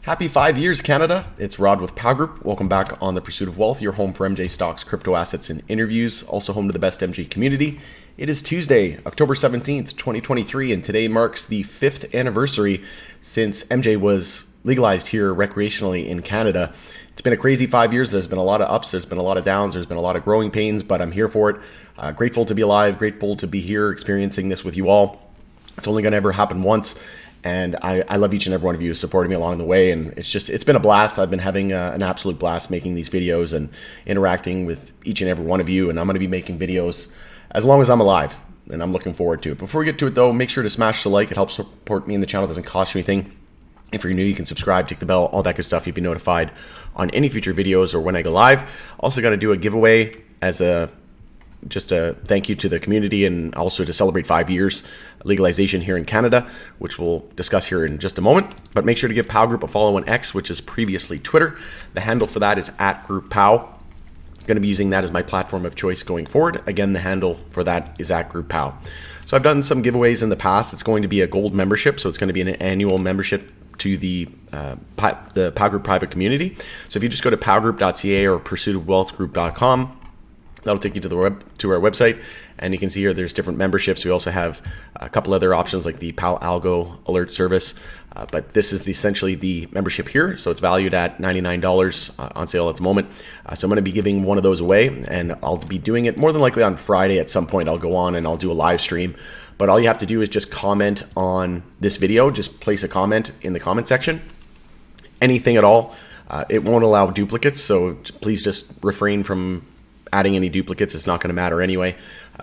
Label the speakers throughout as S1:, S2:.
S1: Happy 5 years, Canada. It's Rod with POW Group. Welcome back on The Pursuit of Wealth, your home for MJ stocks, crypto assets, and interviews. Also home to the best MJ community. It is Tuesday, October 17th, 2023, and today marks the 5th anniversary since MJ was legalized here recreationally in Canada. It's been a crazy 5 years. There's been a lot of ups, there's been a lot of downs, there's been a lot of growing pains, but I'm here for it. Grateful to be alive, grateful to be here experiencing this with you all. It's only going to ever happen once. And I love each and every one of you supporting me along the way. And it's been a blast. I've been having an absolute blast making these videos and interacting with each and every one of you. And I'm going to be making videos as long as I'm alive. And I'm looking forward to it. Before we get to it, though, make sure to smash the like. It helps support me and the channel. It doesn't cost you anything. If you're new, you can subscribe, tick the bell, all that good stuff. You'll be notified on any future videos or when I go live. Also going to do a giveaway as just a thank you to the community and also to celebrate 5 years legalization here in Canada, which we'll discuss here in just a moment. But make sure to give POW Group a follow on X, which is previously Twitter. The handle for that is @GroupPOW. Going to be using that as my platform of choice going forward. Again, the handle for that is @GroupPOW. So I've done some giveaways in the past. It's going to be a gold membership, so it's going to be an annual membership to the POW Group private community. So if you just go to powgroup.ca or pursuitofwealthgroup.com, that'll take you to our website, and you can see here there's different memberships. We also have a couple other options like the POW Algo alert service, but this is essentially the membership here. So it's valued at $99 on sale at the moment. So I'm going to be giving one of those away, and I'll be doing it more than likely on Friday at some point. I'll go on and I'll do a live stream. But all you have to do is just comment on this video. Just place a comment in the comment section. Anything at all. It won't allow duplicates, so please just refrain from adding any duplicates. It's not going to matter anyway.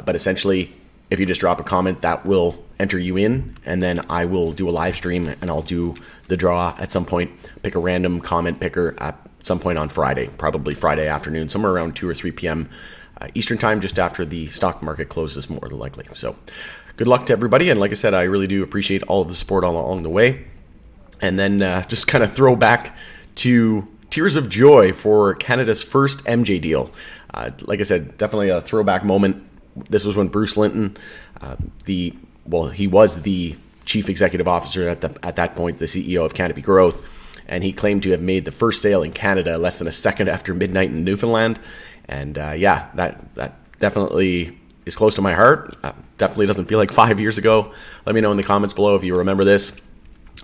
S1: But essentially, if you just drop a comment, that will enter you in, and then I will do a live stream and I'll do the draw at some point. Pick a random comment picker at some point on Friday, probably Friday afternoon, somewhere around 2 or 3 p.m. Eastern time, just after the stock market closes, more than likely. So good luck to everybody. And like I said, I really do appreciate all of the support all along the way. And then just kind of throw back to tears of joy for Canada's first MJ deal. Like I said, definitely a throwback moment. This was when Bruce Linton, he was the chief executive officer at that point, the CEO of Canopy Growth, and he claimed to have made the first sale in Canada less than a second after midnight in Newfoundland. And that definitely is close to my heart. Definitely doesn't feel like 5 years ago. Let me know in the comments below if you remember this.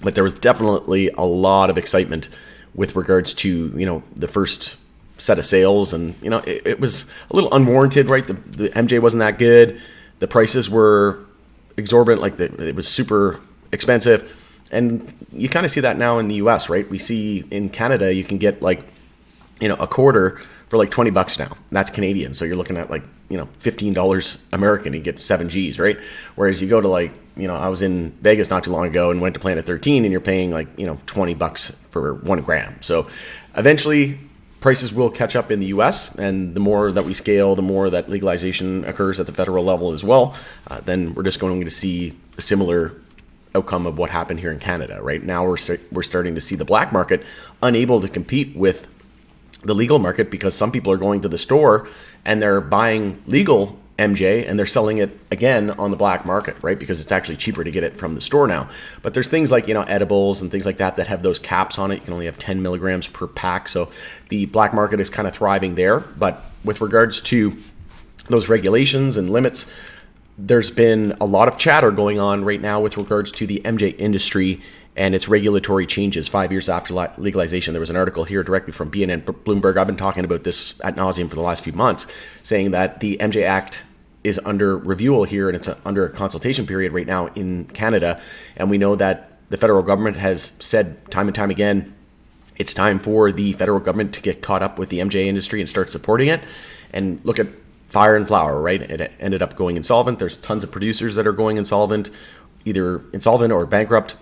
S1: But there was definitely a lot of excitement with regards to, the first set of sales, and it was a little unwarranted, right? The MJ wasn't that good. The prices were exorbitant, it was super expensive, and you kind of see that now in the US, right? We see in Canada you can get a quarter for $20 now. That's Canadian, so you're looking at $15 American, you get 7 Gs, right? Whereas you go to I was in Vegas not too long ago and went to Planet 13, and you're paying $20 for 1 gram. So eventually prices will catch up in the US, and the more that we scale, the more that legalization occurs at the federal level as well, then we're just going to see a similar outcome of what happened here in Canada. Right now we're starting to see the black market unable to compete with the legal market, because some people are going to the store and they're buying legal MJ and they're selling it again on the black market, right? Because it's actually cheaper to get it from the store now. But there's things like, edibles and things like that have those caps on it. You can only have 10 milligrams per pack. So the black market is kind of thriving there. But with regards to those regulations and limits, there's been a lot of chatter going on right now with regards to the MJ industry and its regulatory changes 5 years after legalization. There was an article here directly from BNN Bloomberg. I've been talking about this ad nauseum for the last few months, saying that the MJ Act is under review here, and it's under a consultation period right now in Canada. And we know that the federal government has said time and time again, it's time for the federal government to get caught up with the MJ industry and start supporting it. And look at Fire and Flower, right? It ended up going insolvent. There's tons of producers that are going insolvent, either insolvent or bankrupt.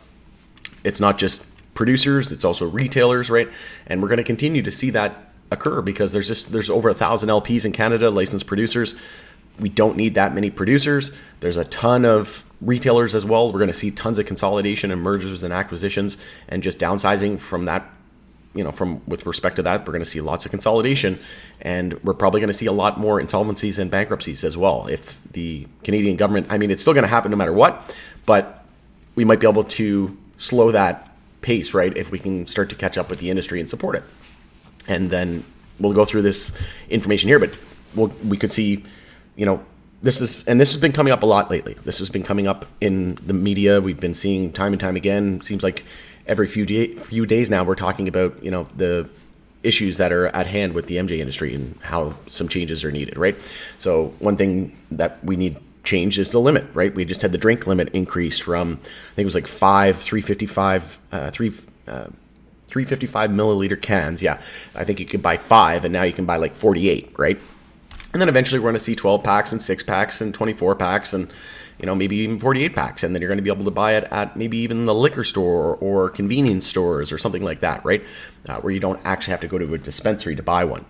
S1: It's not just producers, it's also retailers, right? And we're going to continue to see that occur because there's over 1,000 LPs in Canada, licensed producers. We don't need that many producers. There's a ton of retailers as well. We're going to see tons of consolidation and mergers and acquisitions and just downsizing from that. With respect to that, we're going to see lots of consolidation, and we're probably going to see a lot more insolvencies and bankruptcies as well. If the Canadian government, it's still going to happen no matter what, but we might be able to slow that pace, right? If we can start to catch up with the industry and support it. And then we'll go through this information here, but we could see, this has been coming up a lot lately. This has been coming up in the media. We've been seeing time and time again. It seems like every few days now we're talking about, the issues that are at hand with the MJ industry and how some changes are needed, right? So one thing that we need changed is the limit, right? We just had the drink limit increased from, I think it was like 355 milliliter cans. Yeah, I think you could buy 5, and now you can buy like 48, right? And then eventually we're going to see 12 packs and 6 packs and 24 packs and maybe even 48 packs, and then you're going to be able to buy it at maybe even the liquor store or convenience stores or something like that, right? Where you don't actually have to go to a dispensary to buy one.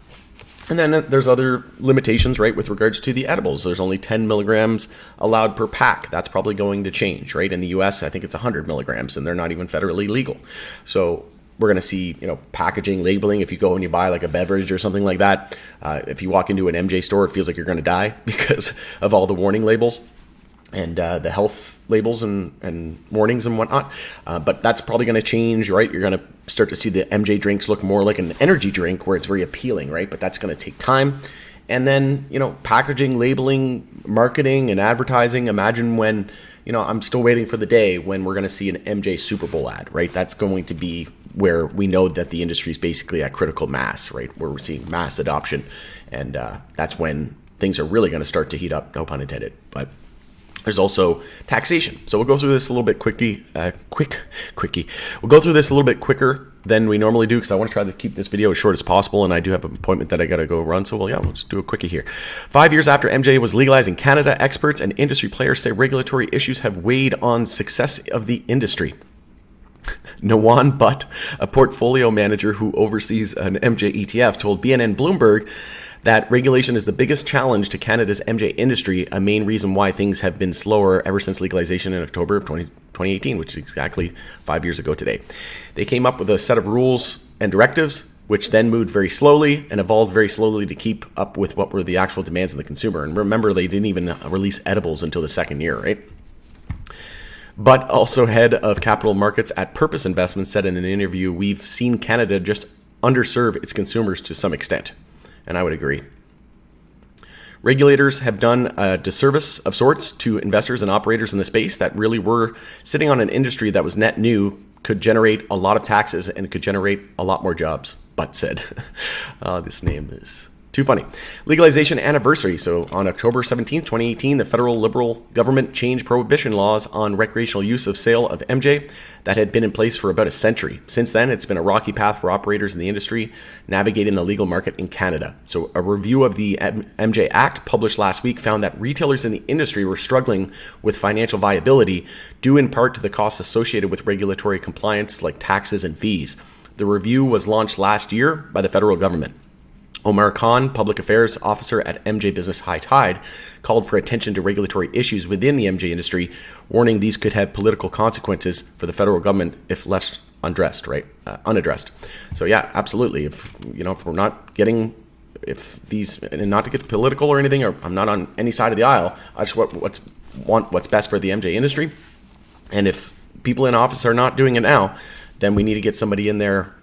S1: And then there's other limitations, right, with regards to the edibles. There's only 10 milligrams allowed per pack. That's probably going to change, right? In the US, I think it's 100 milligrams, and they're not even federally legal. So we're going to see, packaging, labeling. If you go and you buy like a beverage or something like that, if you walk into an MJ store, it feels like you're going to die because of all the warning labels and the health labels and warnings and whatnot. But that's probably going to change, right? You're going to start to see the MJ drinks look more like an energy drink where it's very appealing, right? But that's going to take time. And then, packaging, labeling, marketing, and advertising. Imagine when, I'm still waiting for the day when we're going to see an MJ Super Bowl ad, right? That's going to be where we know that the industry is basically at critical mass, right? Where we're seeing mass adoption. And that's when things are really going to start to heat up, no pun intended. But there's also taxation. So we'll go through this a little bit quickie. We'll go through this a little bit quicker than we normally do because I want to try to keep this video as short as possible, and I do have an appointment that I got to go run. So we'll just do a quickie here. 5 years after MJ was legalized in Canada, experts and industry players say regulatory issues have weighed on success of the industry. Nawan Butt, a portfolio manager who oversees an MJ ETF, told BNN Bloomberg that regulation is the biggest challenge to Canada's MJ industry, a main reason why things have been slower ever since legalization in October of 2018, which is exactly 5 years ago today. They came up with a set of rules and directives, which then moved very slowly and evolved very slowly to keep up with what were the actual demands of the consumer. And remember, they didn't even release edibles until the second year, right? But also head of capital markets at Purpose Investments said in an interview, we've seen Canada just underserve its consumers to some extent. And I would agree. Regulators have done a disservice of sorts to investors and operators in the space that really were sitting on an industry that was net new, could generate a lot of taxes, and could generate a lot more jobs, Butt said. This name is too funny. Legalization anniversary. So on October 17th, 2018, the federal Liberal government changed prohibition laws on recreational use of sale of MJ that had been in place for about a century. Since then, it's been a rocky path for operators in the industry navigating the legal market in Canada. So a review of the MJ Act published last week found that retailers in the industry were struggling with financial viability due in part to the costs associated with regulatory compliance like taxes and fees. The review was launched last year by the federal government. Omar Khan, public affairs officer at MJ Business High Tide, called for attention to regulatory issues within the MJ industry, unaddressed, these could have political consequences for the federal government if left unaddressed. So yeah, absolutely. If we're not getting, if these, and not to get political or anything, or I'm not on any side of the aisle, I just want what's best for the MJ industry. And if people in office are not doing it now, then we need to get somebody in there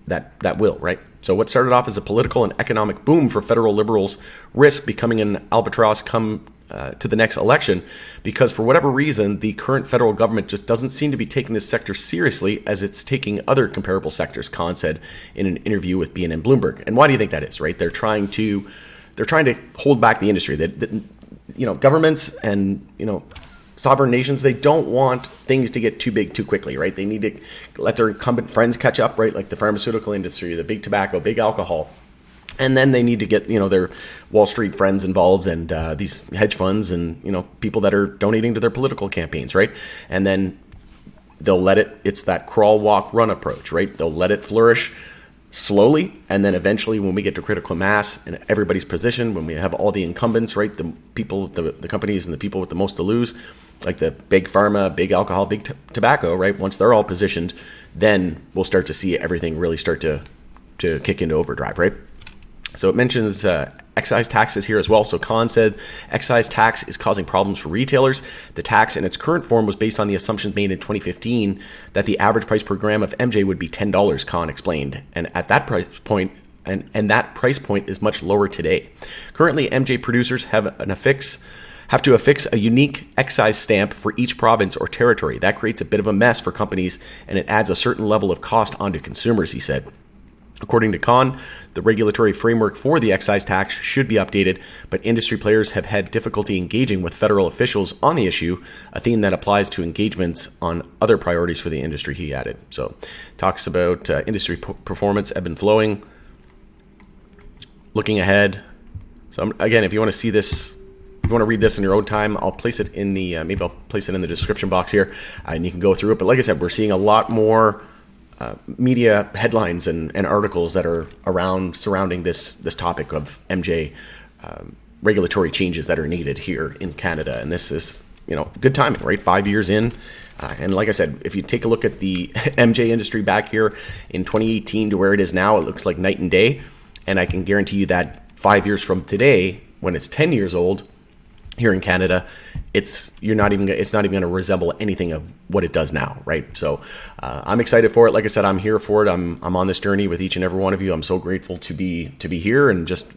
S1: that will, right? So what started off as a political and economic boom for federal liberals risk becoming an albatross come to the next election, because for whatever reason, the current federal government just doesn't seem to be taking this sector seriously as it's taking other comparable sectors, Khan said in an interview with BNN Bloomberg. And why do you think that is, right? They're trying to hold back the industry. Governments and, sovereign nations, they don't want things to get too big too quickly, right? They need to let their incumbent friends catch up, right? Like the pharmaceutical industry, the big tobacco, big alcohol. And then they need to get, their Wall Street friends involved and these hedge funds and, people that are donating to their political campaigns, right? And then they'll let it's that crawl, walk, run approach, right? They'll let it flourish slowly, and then eventually when we get to critical mass and everybody's positioned, when we have all the incumbents, right, the people, the companies and the people with the most to lose, like the big pharma, big alcohol, big tobacco, right, once they're all positioned, then we'll start to see everything really start to kick into overdrive, right? So it mentions excise taxes here as well. So Khan said excise tax is causing problems for retailers. The tax in its current form was based on the assumptions made in 2015 that the average price per gram of MJ would be $10, Khan explained. And at that price point, and that price point is much lower today. Currently, MJ producers have to affix a unique excise stamp for each province or territory. That creates a bit of a mess for companies, and it adds a certain level of cost onto consumers, he said. According to Khan, the regulatory framework for the excise tax should be updated, but industry players have had difficulty engaging with federal officials on the issue, a theme that applies to engagements on other priorities for the industry, he added. So, talks about industry performance, ebb and flowing, looking ahead. So, again, if you want to see this, if you want to read this in your own time, I'll place it in the, maybe I'll place it in the description box here, and you can go through it. But like I said, we're seeing a lot more media headlines and articles that are surrounding this topic of MJ regulatory changes that are needed here in Canada. And this is, good timing, right? 5 years in. And like I said, if you take a look at the MJ industry back here in 2018 to where it is now, it looks like night and day. And I can guarantee you that 5 years from today, when it's 10 years old here in Canada, it's not even going to resemble anything of what it does now, right? So I'm excited for it. Like I said, I'm here for it. I'm on this journey with each and every one of you. I'm so grateful to be here and just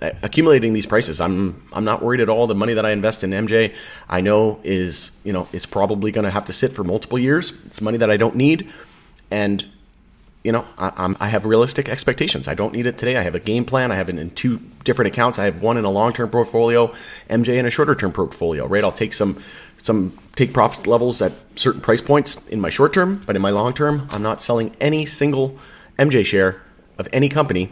S1: accumulating these prices. I'm not worried at all. The money that I invest in MJ, I know is it's probably going to have to sit for multiple years. It's money that I don't need, and I have realistic expectations. I don't need it today. I have a game plan. I have it in two different accounts. I have one in a long-term portfolio, MJ in a shorter-term portfolio, right? I'll take take profit levels at certain price points in my short term, but in my long term, I'm not selling any single MJ share of any company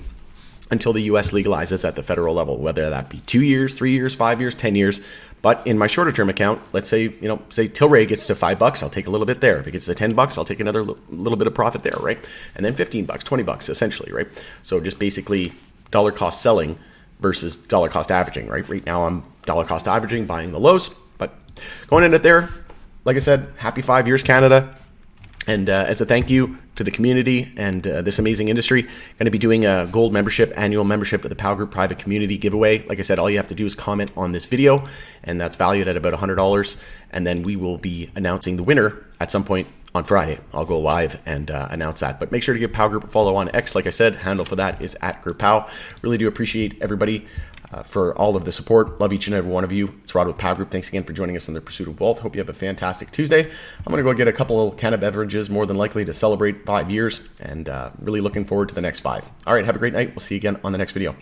S1: until the US legalizes at the federal level, whether that be 2 years, 3 years, 5 years, 10 years. But in my shorter term account, let's say, say Tilray gets to $5, I'll take a little bit there. If it gets to $10, I'll take another little bit of profit there, right? And then $15, $20 essentially, right? So just basically dollar cost selling versus dollar cost averaging, right? Right now I'm dollar cost averaging, buying the lows, but going in it there, like I said, happy 5 years, Canada. And as a thank you to the community and this amazing industry, going to be doing a gold membership, annual membership to the Pow Group private community giveaway. Like I said, all you have to do is comment on this video, and that's valued at about $100. And then we will be announcing the winner at some point on Friday. I'll go live and announce that. But make sure to give Pow Group a follow on X. Like I said, handle for that is @GroupPow. Really do appreciate everybody for all of the support. Love each and every one of you. It's Rod with Pow Group. Thanks again for joining us on the Pursuit of Wealth. Hope you have a fantastic Tuesday. I'm going to go get a couple of Canada beverages, more than likely, to celebrate 5 years, and really looking forward to the next 5. All right, have a great night. We'll see you again on the next video.